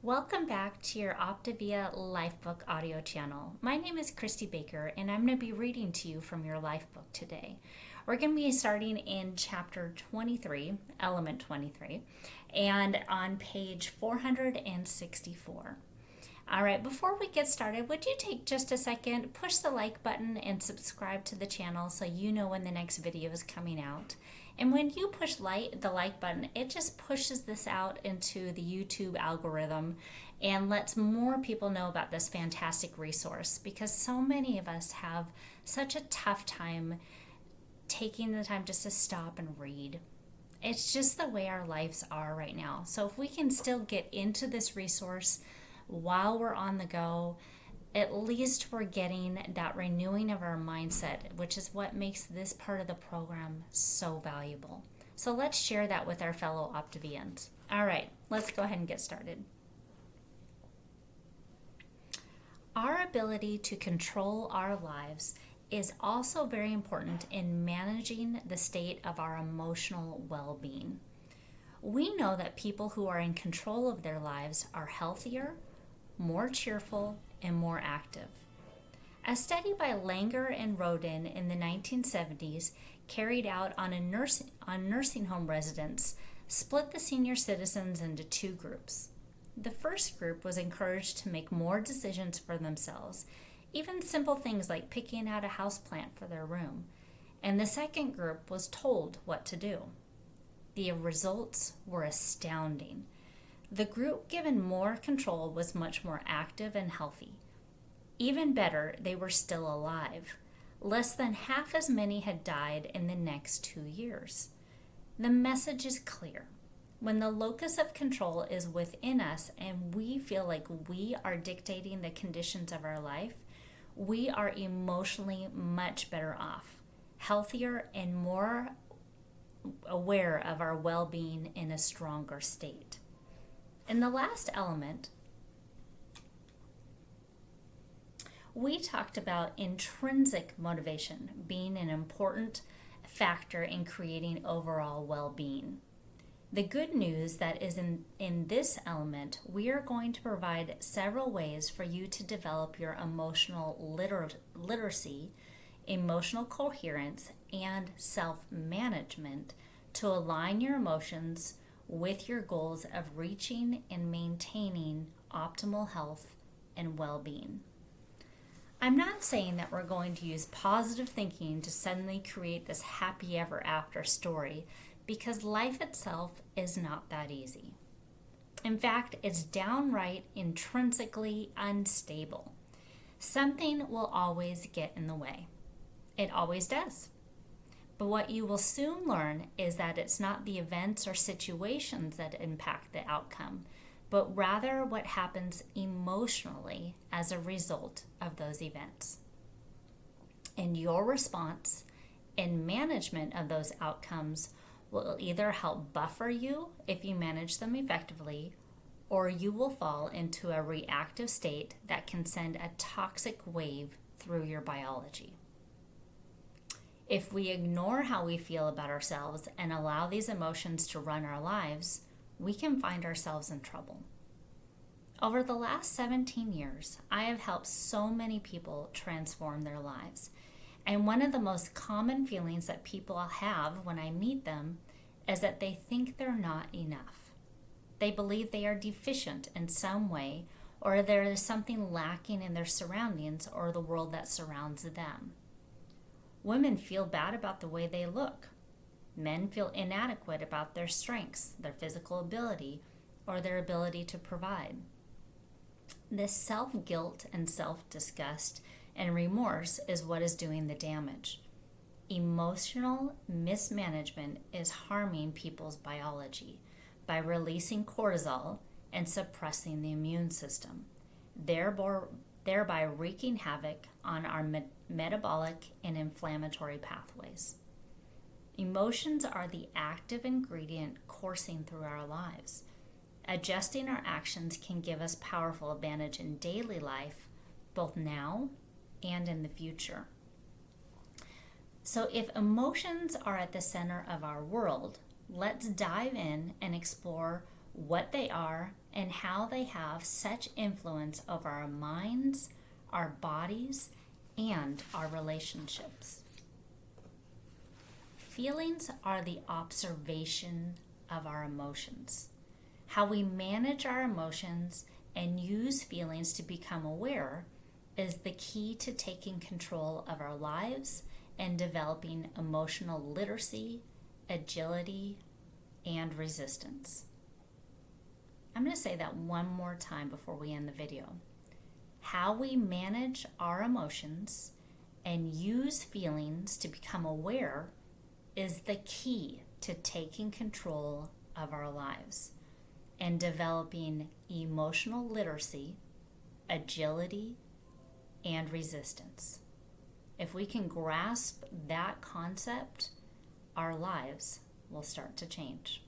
Welcome back to your Optavia LifeBook audio channel. My name is Christy Baker, and I'm going to be reading to you from your LifeBook today. We're going to be starting in chapter 23, element 23, and on page 464. All right, before we get started, would you take just a second, push the like button, and subscribe to the channel so you know when the next video is coming out. And when you push the like button, it just pushes this out into the YouTube algorithm and lets more people know about this fantastic resource, because so many of us have such a tough time taking the time just to stop and read. It's just the way our lives are right now. So if we can still get into this resource while we're on the go, at least we're getting that renewing of our mindset, which is what makes this part of the program so valuable. So let's share that with our fellow Optavians. All right, let's go ahead and get started. Our ability to control our lives is also very important in managing the state of our emotional well-being. We know that people who are in control of their lives are healthier, more cheerful, and more active. A study by Langer and Rodin in the 1970s, carried out on nursing home residents, split the senior citizens into two groups. The first group was encouraged to make more decisions for themselves, even simple things like picking out a houseplant for their room, and the second group was told what to do. The results were astounding. The group given more control was much more active and healthy. Even better, they were still alive. Less than half as many had died in the next 2 years. The message is clear. When the locus of control is within us and we feel like we are dictating the conditions of our life, we are emotionally much better off, healthier, and more aware of our well-being in a stronger state. In the last element, we talked about intrinsic motivation being an important factor in creating overall well-being. The good news that is in this element, we are going to provide several ways for you to develop your emotional literacy, emotional coherence, and self-management to align your emotions with your goals of reaching and maintaining optimal health and well-being. I'm not saying that we're going to use positive thinking to suddenly create this happy ever after story, because life itself is not that easy. In fact, it's downright intrinsically unstable. Something will always get in the way. It always does. But what you will soon learn is that it's not the events or situations that impact the outcome, but rather what happens emotionally as a result of those events. And your response and management of those outcomes will either help buffer you if you manage them effectively, or you will fall into a reactive state that can send a toxic wave through your biology. If we ignore how we feel about ourselves and allow these emotions to run our lives, we can find ourselves in trouble. Over the last 17 years, I have helped so many people transform their lives. And one of the most common feelings that people have when I meet them is that they think they're not enough. They believe they are deficient in some way, or there is something lacking in their surroundings or the world that surrounds them. Women feel bad about the way they look. Men feel inadequate about their strengths, their physical ability, or their ability to provide. This self-guilt and self-disgust and remorse is what is doing the damage. Emotional mismanagement is harming people's biology by releasing cortisol and suppressing the immune system, thereby wreaking havoc on our metabolic and inflammatory pathways. Emotions are the active ingredient coursing through our lives. Adjusting our actions can give us powerful advantage in daily life, both now and in the future. So if emotions are at the center of our world, let's dive in and explore what they are, and how they have such influence over our minds, our bodies, and our relationships. Feelings are the observation of our emotions. How we manage our emotions and use feelings to become aware is the key to taking control of our lives and developing emotional literacy, agility, and resistance. I'm going to say that one more time before we end the video. How we manage our emotions and use feelings to become aware is the key to taking control of our lives and developing emotional literacy, agility, and resistance. If we can grasp that concept, our lives will start to change.